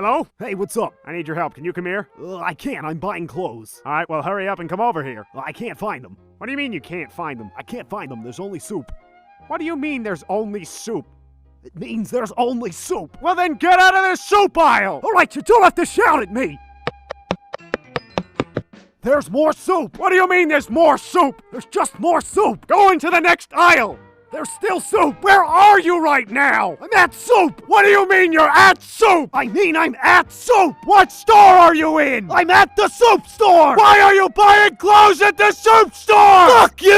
Hello? Hey, what's up? I need your help. Can you come here? I can't. I'm buying clothes. All right, well, hurry up and come over here. I can't find them. What do you mean you can't find them? I can't find them. There's only soup. What do you mean there's only soup? It means there's only soup. Well, then get out of the soup aisle! All right, you don't have to shout at me. There's more soup. What do you mean there's more soup? There's just more soup. Go into the next aisle! There's still soup. Where are you right now? I'm at soup. What do you mean you're at soup? I mean I'm at soup. What store are you in? I'm at the soup store. Why are you buying clothes at the soup store? Fuck you!